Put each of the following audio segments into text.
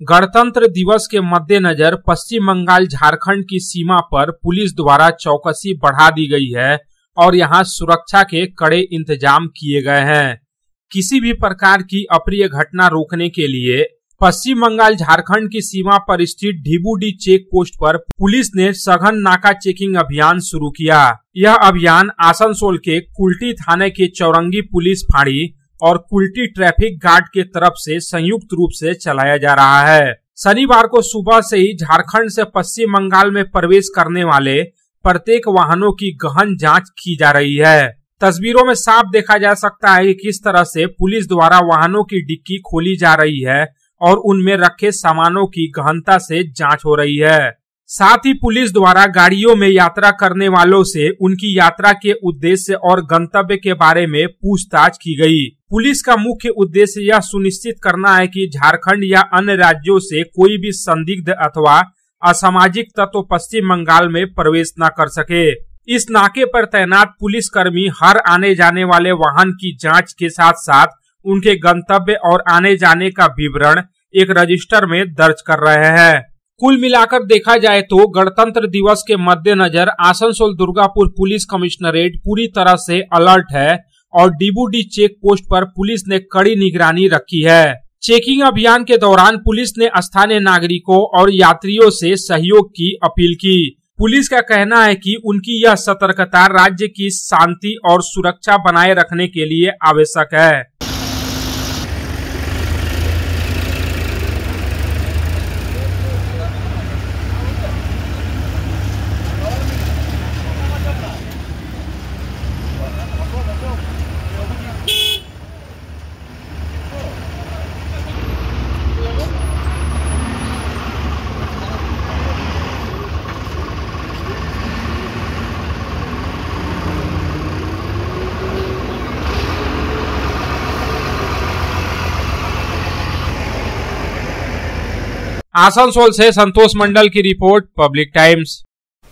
गणतंत्र दिवस के मद्देनजर पश्चिम बंगाल झारखंड की सीमा पर पुलिस द्वारा चौकसी बढ़ा दी गई है और यहां सुरक्षा के कड़े इंतजाम किए गए हैं। किसी भी प्रकार की अप्रिय घटना रोकने के लिए पश्चिम बंगाल झारखंड की सीमा पर स्थित ढिबुडी चेक पोस्ट पर पुलिस ने सघन नाका चेकिंग अभियान शुरू किया। यह अभियान आसनसोल के कुल्टी थाने के चौरंगी पुलिस फाड़ी और कुल्टी ट्रैफिक गार्ड के तरफ से संयुक्त रूप से चलाया जा रहा है। शनिवार को सुबह से ही झारखंड से पश्चिम बंगाल में प्रवेश करने वाले प्रत्येक वाहनों की गहन जांच की जा रही है। तस्वीरों में साफ देखा जा सकता है कि किस तरह से पुलिस द्वारा वाहनों की डिक्की खोली जा रही है और उनमें रखे सामानों की गहनता से जांच हो रही है। साथ ही पुलिस द्वारा गाड़ियों में यात्रा करने वालों से उनकी यात्रा के उद्देश्य और गंतव्य के बारे में पूछताछ की गई। पुलिस का मुख्य उद्देश्य यह सुनिश्चित करना है कि झारखंड या अन्य राज्यों से कोई भी संदिग्ध अथवा असामाजिक तत्व पश्चिम बंगाल में प्रवेश न कर सके। इस नाके पर तैनात पुलिसकर्मी हर आने जाने वाले वाहन की जांच के साथ साथ उनके गंतव्य और आने जाने का विवरण एक रजिस्टर में दर्ज कर रहे हैं। कुल मिलाकर देखा जाए तो गणतंत्र दिवस के मद्देनजर आसनसोल दुर्गापुर पुलिस कमिश्नरेट पूरी तरह से अलर्ट है और ढिबुडी चेक पोस्ट पर पुलिस ने कड़ी निगरानी रखी है। चेकिंग अभियान के दौरान पुलिस ने स्थानीय नागरिकों और यात्रियों से सहयोग की अपील की। पुलिस का कहना है कि उनकी यह सतर्कता राज्य की शांति और सुरक्षा बनाए रखने के लिए आवश्यक है। आसनसोल से संतोष मंडल की रिपोर्ट, पब्लिक टाइम्स।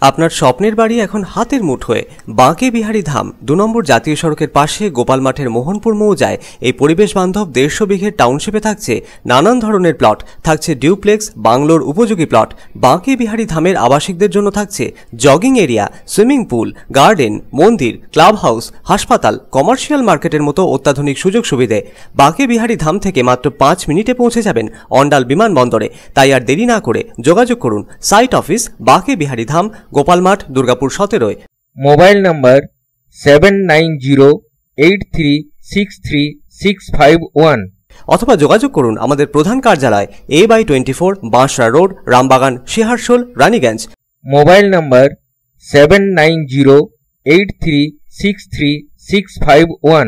আপনার স্বপ্নের বাড়ি এখন হাতের মুঠোয়। বাঁকে বিহারী ধাম 2 নম্বর জাতীয় সড়কের পাশে গোপাল মাঠের মোহনপুর মৌজায় এই পরিবেশ বান্ধব 150 বিঘের টাউনশিপে থাকছে নানান ধরনের প্লট, থাকছে ডিউপ্লেক্স, বাংলোর উপযোগী প্লট। বাঁকে বিহারী ধামের আবাসিকদের জন্য থাকছে jogging area, swimming pool, garden, মন্দির, ক্লাব হাউস, হাসপাতাল, কমার্শিয়াল মার্কেটের মতো অত্যাধুনিক সুযোগ সুবিধে। বাঁকে বিহারী ধাম থেকে মাত্র 5 মিনিটে পৌঁছে যাবেন অন্ডাল বিমানবন্দরে। তাই আর দেরি না করে যোগাযোগ করুন। সাইট অফিস বাঁকে বিহারী ধাম, गोपाल माठ, दुर्गापुर 17। मोबाइल नंबर 7908363651 অথবা যোগাযোগ করুন আমাদের প্রধান কার্যালয় A/24 Bansra road, Rambagan, Searsole, Raniganj. Mobile number 7908363651।